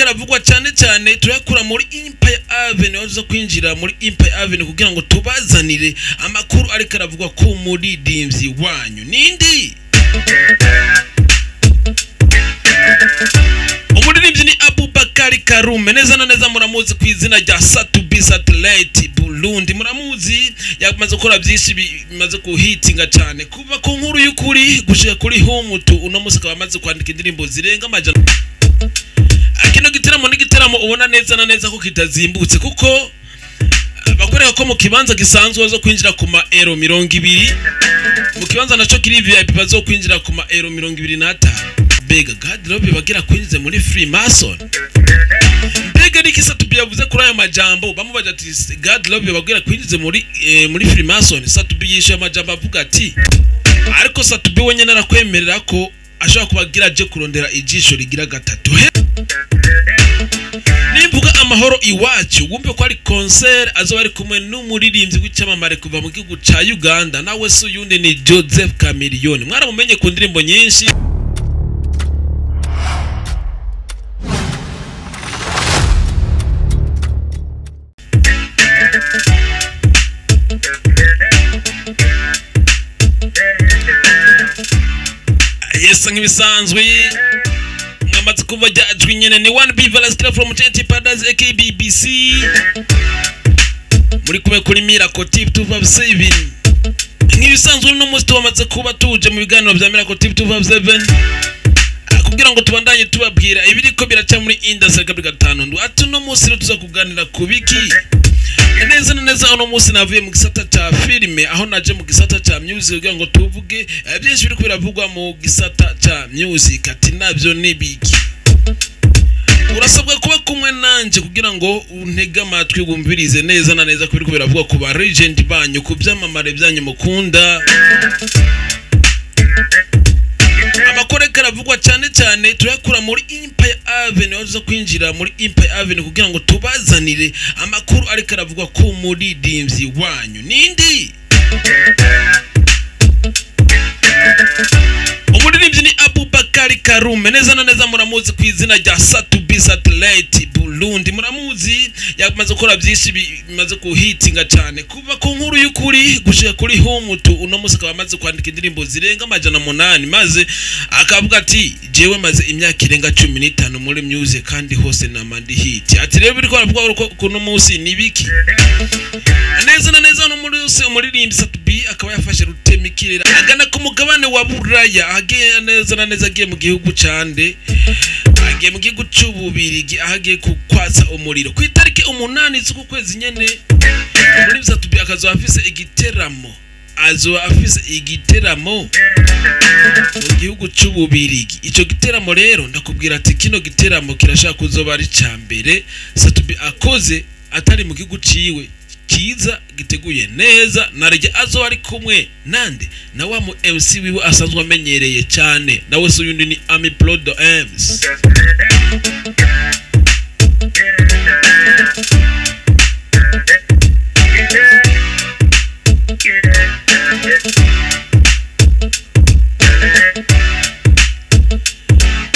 karavugwa cyane cyane turakura muri Empire Avenue wazo kwinjira muri Empire Avenue kugira ngo tubazanire amakuru ari karavugwa ku muririmbyi wanyu nindi umuririmbyi ni Abubakari Karume neza na neza muramuzi ku izina rya Satubi Satellite Burundi muramuzi yamaze gukora byinshi bimaze kuhitinga cyane kuva ku nkuru y'ukuri gushika kuri Humutu uno musika bamaze kwandika indirimbo zirenga amajana akino gitaramo ni gitaramo ubona neza na neza ko kitazimbutse kuko bakorera ko mu kibanza gisanzwe zo kwinjira ku ma euro 200 mu kibanza naco kiri VIP bazo kwinjira ku ma euro 225 bega garderobe bagira kwinjize muri Freemason bega nikisa tubiyavuze kuri aya majambo bamubaje ati garderobe bagira kwinjize muri Freemason Satubi yishe amajambo avuga ati ariko Satubi wenye narakwemerera ko ashaka kubagira aje kurondera ijisho rigira gatatu nimvuga amahoro iwacu wumve ko ari concert azoba ari kumwe n'umuririmbyi w'icyamamare kuva mu gihugu ca Uganda nawe so yundi ni Joseph Chameleone mwaramumenye ku ndirimbo nyinshi yesa nk'ibisanzwe mwamaze kuva jajwi nyene ni 1B Valastira from Chenti Padas AKBBC muri kumwe kuri Miracle TV 257 nk'ibisanzwe no musi twamaze kuba tuje mu biganiro bya Miracle TV 257 kugira ngo tubandanye tubabwira ibiriko biraca muri industry kabiri gatano ndo ati no musi tuza kuganira kubiki neza neza uno musi navuye mu gisata cha filme aho naje mu gisata cha music kugira ngo tuvuge byinshi biriko biravugwa mu gisata cha music ati nabyo nibiki urasabwa kuba kumwe nanje kugira ngo untega amatwi wumvirize neza na neza kubiriko biravugwa ku ba legend banyu ku byamamare byanyu mukunda amakore karavugwa cyane cyane turakura muri Empire Avenue wazo kwinjira muri Empire Avenue kugira ngo tubazanire amakuru ari karavugwa ku muririmbyi wanyu nindi umuririmbyi ni Abubakari Karume neza na neza muramuzi ku izina rya Satubi Satellite Burundi muramuzi yamaze gukora byinshi bimaze kuhitinga cyane kuva ku nkuru y'ukuri gushika kuri Humutu uno musika bamaze kwandika indirimbo zirenga amajana 8 maze akavuga ati jewe maze imyaka irenga 15 muri music kandi hose na mandi hit ati rero biriko aravuga kuno musi nibiki neza na neza no umuririmbyi Satubi akaba yafashe rutemikirira agana ku mugabane wa Buraya agiye neza na neza agiye mu gihugu cande agiye mu gihugu cy'Ububirigi ahagiye kukwatsa umuriro ku itariki 8 z'uku kwezi nyene muri Satubi akazo afise igiteramo mu gihugu cy'Ububirigi ico giteramo rero ndakubwira ati kino giteramo kirashaka kuzoba ari cyambere Satubi akoze atari mu gihugu ciwe kiza giteguye neza narije azo ari kumwe nande na wa mu MC wiwe asanzwe amenyereye cyane nawe so yundi ni Ami Plodo Ems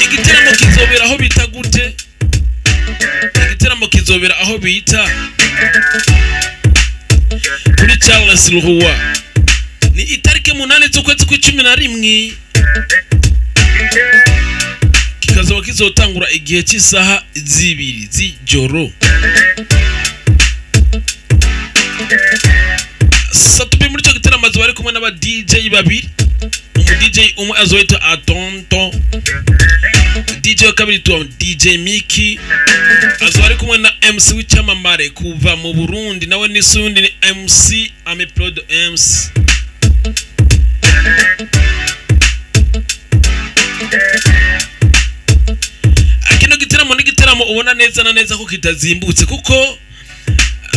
igiteramo kizobera aho bita gute igiteramo kizobera aho bita kuri Charles Ruhwa ni itariki 8 z'ukwezi kwa 11 kikazoba kizotangura igihe cy'isaha 2 z'ijoro Satubi muri cyo giteramo bari kumwe n'aba DJ babiri DJ umwe azoita Atonto DJ wa kabiri tu DJ Miki azwari kumwe na MC w'icyamamare kuva mu Burundi nawe ni sundi ni MC Ami Plodo Ems akino gitaramo ni gitaramo ubona neza na neza ko kitazimbutse kuko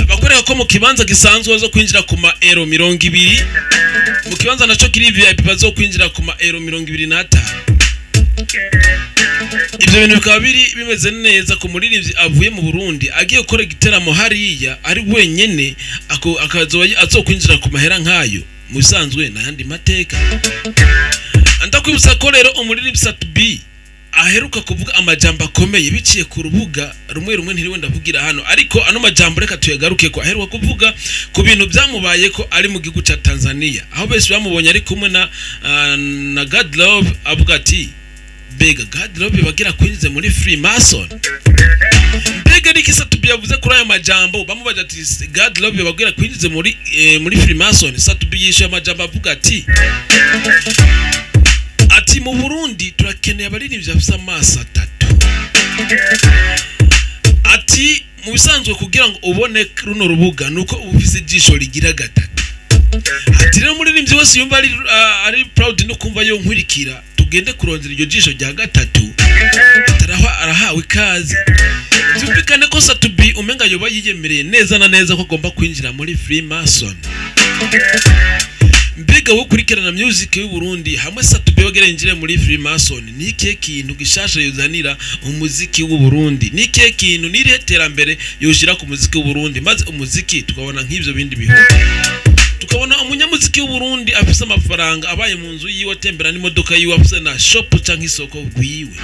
bakorera ko mu kibanza gisanzwe zo kwinjira ku ma euro 200 mu kibanza naco kiri VIP bazo kwinjira ku ma euro 225 ibyo bintu bikaba bimeze neza ku muririmbyi avuye mu Burundi agiye gukora igiteramo hariya ari wenyene akazoba azokwinjira ku mahera nkayo mu bisanzwe na yandi mateka ndakwibutsa ko rero umuririmbyi Satubi aheruka kuvuga amajambo akomeye biciye ku rubuga rumwe ntiriwe ndavugira hano, ariko ano majambo reka tuyagaruke ko aheruka kuvuga ku bintu byamubaye ko ari mu gihugu ca Tanzania, aho bese bamubonye ari kumwe na God Love, avuga ati bega God Love bagira kwinjiza muri Freemason. Mbega niki Satubi yavuze kuri aya majambo, bamubaza ati God Love bagira kwinjiza muri Freemason. Satubi yishe amajambo avuga ati mu Burundi turakeneye abaririmbyi bafite amaso atatu. Ati mu bisanzwe kugira ngo ubone runo rubuga nuko ufise ijisho rigira gatatu. Ati rero umuririmbyi wese yumva ari proud no kumva yo nkurikira, tugende kurondera iryo jisho rya gatatu, arahawe ikaze. Byumvikane ko Satubi umenga yoba yiyemereye neza na neza ko agomba kwinjira muri Freemason. Mbega wo kurikirana music y'u Burundi hamwe Satubi bagerenjire muri Freemason, ni ikihe kintu gishasha yuzanira umuziki w'u Burundi? Ni ikihe kintu nirihe terambere yoshira ku muziki w'u Burundi, maze umuziki tukabona nk'ivyo bindi bihugu, tukabona umunyamuziki w'u Burundi afise amafaranga, abaye mu nzu yiwe atembera n'imodoka yiwe, afise na shop canke isoko gwiwe.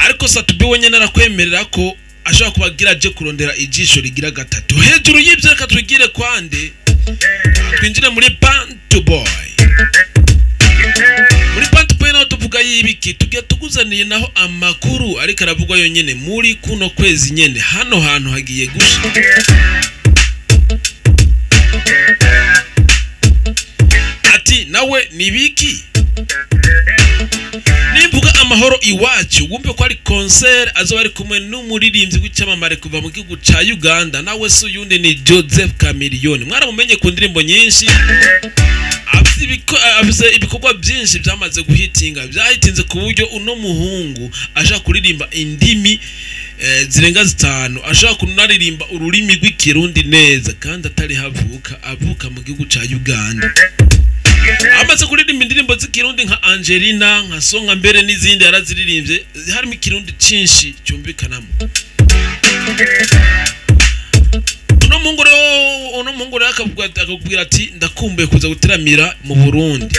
Ariko Satubi wenyene arakwemerera ko ashaka kubagira aje kurondera ijisho rigira gatatu. Hejuru y'ibyo reka tugire kwande twinjire muri Bantu Boy. Muri Bantu Boy naho tuvuga y'ibiki, tugiye tuguzaniye naho amakuru ariko aravugwa yonyene muri kuno kwezi nyene hano hantu hagiye gusha. Ati nawe nibiki? Nimvuga amahoro iwacu, wumve ko ari concert azoba ari kumwe n'umuririmbyi w'icyamamare kuva mu gihugu ca Uganda, nawe so yundi ni Joseph Chameleone. Mwaramumenye ku ndirimbo nyinshi, afise ibikorwa byinshi byamaze guhitinga, byahitinze ku buryo uno muhungu ashaka kuririmba indimi zirenga zitanu, ashaka kunaririmba ururimi rw'ikirundi neza kandi atari avuka mu gihugu ca Uganda. Amaze kuririmba indirimbo z'ikirundi nka Angelina, nka Songa mbere n'izindi yaraziririmbye, harimo ikirundi cinshi cyumvikanamo. Uno mungore akakubwira ati ndakumbuye kuza guteramira mu Burundi.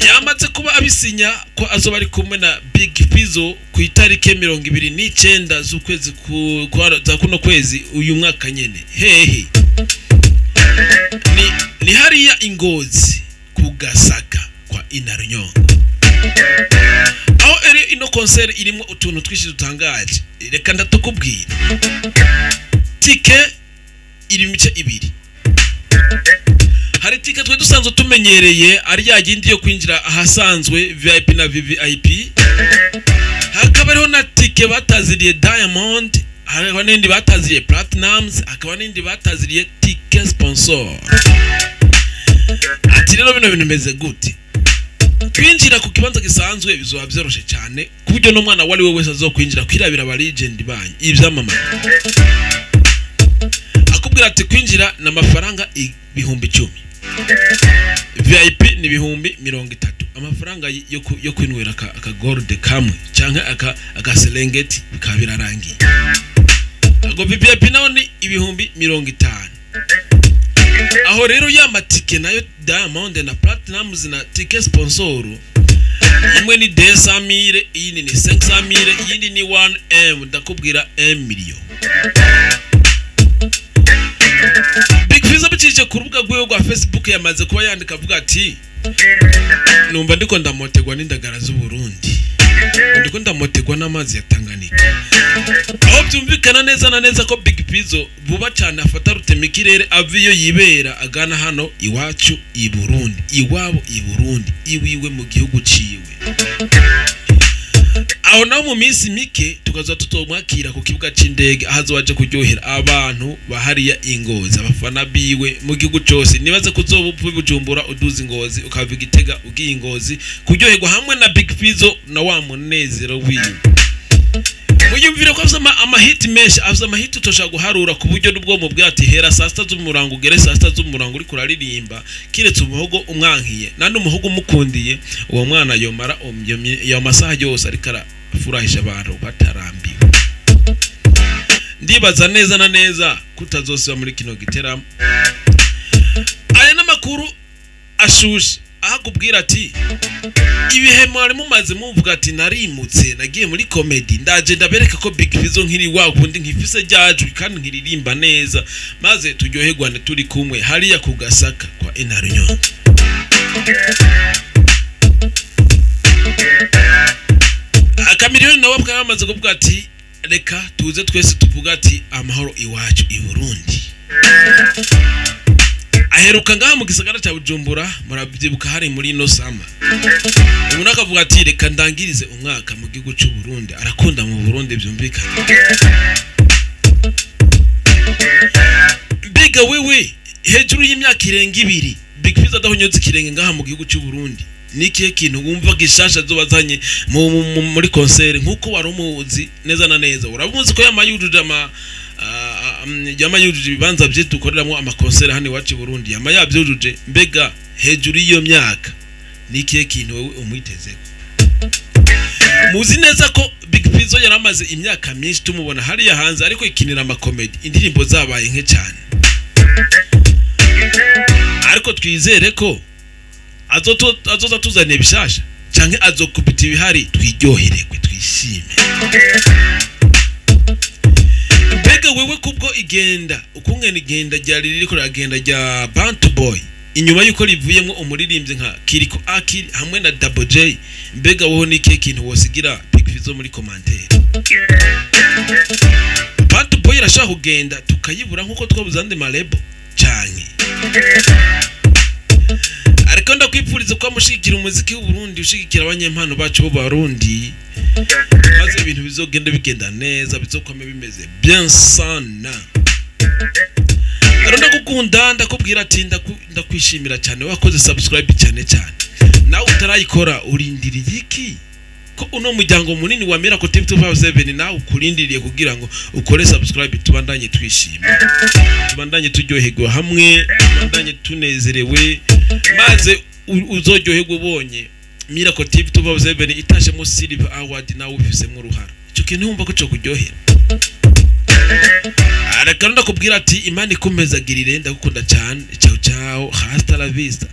Yamaze kuba abisinya ko azoba ari kumwe na Big Fizzo ku itariki 29 z'ukwezi za kuno kwezi uyu mwaka nyene. Hehe. Ni hariya Ingozi kugasaka kwa Inarunyonga. Aho ino concert irimo utuntu twishi dutangaje. Reka ndatukubwira. Tike iri mice ibiri. Hari tike twe dusanzwe tumenyereye ari yagindi yo kwinjira ahasanzwe VIP na VVIP. Hakaba ariho na tike bataziriye Diamond, hakaba n'indi bataziriye Platinums, hakaba n'indi bataziriye tike sponsor. Ati rero bino bintu bimeze gute? Kwinjira ku kibanza gisanzwe bizoba byoroshe cyane ku buryo no mwana wari we wese azokwinjira kwirabira aba legend banyu ivyamamare. Akubwira ati kwinjira na mafaranga 10,000, VIP ni 30,000, amafaranga yo kwinwera aka gold kamwe canke aka Serengeti bikabirarangiye. Ago VIP naho ni 50,000. Aho rero ya matike nayo Diamond na Platinums na tike sponsor, imwe ni 200,000, iyindi ni 500,000, iyindi ni 1M, ndakubwira 1 million. Big Fizzo bicije ku rubuga rwe rwa Facebook yamaze kuba yandika avuga ati numva ndiko ndamotegwa n'indagara z'u Burundi, ndiko ndamotegwa n'amazi ya Tanganyika. Aho byumvikana neza na neza ko Big Fizzo vuba cyane afata rutemikirere aviyo yibera agana hano iwacu i Burundi, iwabo i Burundi, iwiwe mu gihugu ciwe. Aho naho mu minsi mike tukaza tutomwakira ku kibuga c'indege ahazowaje kuryohera abantu bahariya Ingozi, abafana biwe mu gihugu cyose. Nibaze kuzoba Bujumbura uduza Ingozi ukava Igitega ugiye Ingozi kuryoherwa hamwe na Big Fizzo na wa munezero wiwe. Muyumvire ko afite amahit menshi, afite amahit utoshaka guharura ku buryo n'ubwo mu bwati hera saa 7 z'umurango ugere saa 7 z'umurango uri kuraririmba kiretse umuhogo umwankiye nandi umuhogo mukundiye, uwo mwana yomara ya masaha yose ariko arafurahisha abantu batarambiwe. Ndibaza neza na neza kutazosiba muri kino giteramo. Aya n'amakuru ashushe ahakubwira ati ibihe mwari mumaze muvuga ati narimutse nagiye muri comedy ndaje ndabereka ko Big Fizzo nkiri wakundi nkifise ryajwi kandi nkiririmba neza maze turyoherwane turi kumwe hariya ku Gasaka kwa Enarunyo. Akamiliyoni nawe bwa bamaze kuvuga ati reka tuze twese tuvuga ati amahoro iwacu i Burundi. Aheruka ngaha mu gisagara cya Bujumbura murabyibuka hari muri no sama. Umuntu akavuga ati reka ndangirize umwaka mu gihugu cy'u Burundi arakunda mu Burundi byumvikana. Mbega wewe hejuru y'imyaka irenga 2 Big Fizzo adahonyotse kirenge ngaha mu gihugu cy'u Burundi. Nikiye kintu wumva gishasha zobazanye muri concert nkuko wari umuzi neza na neza urabuzi ko yamayujuje yamayujuje bibanza bye dukoreramo ama concert hano iwacu i Burundi yamayabyujuje mbega hejuru iyo myaka nikiye kintu wewe umwitezeko muzi neza ko Big Fizzo yaramaze imyaka myinshi tumubona hariya hanze ariko ikinira ama comedy indirimbo zabaye nke cyane ariko twizere ko azoza tuzane bishasha canke azokupita ibihari twiryoherekwe twishime. Mbega wewe kubwo igenda ukungene igenda ryari ririko ragenda rya Bantu Boy inyuma yuko rivuyemo umuririmbyi nka Kiriko Akili hamwe na Double J mbega woho niki kintu wosigira Big Fizzo muri commentaire. Bantu Boy irashaka kugenda tukayibura nkuko twabuzande malebo canke ariko ndakwipfuriza ko mushikira umuziki w'u Burundi ushikira abanyempano bacu bo Barundi maze ibintu bizogenda bigenda neza bizokome bimeze bien sana. Arunda gukunda ndakubwira ati ndakwishimira cyane wakoze subscribe cyane nawe utarayikora urindiriye iki ko uno muryango munini wa Miracle TV 257 nawe ukurindiriye kugira ngo ukore subscribe tubandanye twishima tubandanye turyoherwa hamwe tubandanye tunezerewe maze uzoryoherwa ubonye Miracle TV 257 itashemo Silver Award nawe ufisemo uruhara icyo kintu wumva ko cyo kuryohera. Areka ndakubwira ati Imana ikomeza girire ndagukunda cyane ciao hasta la vista.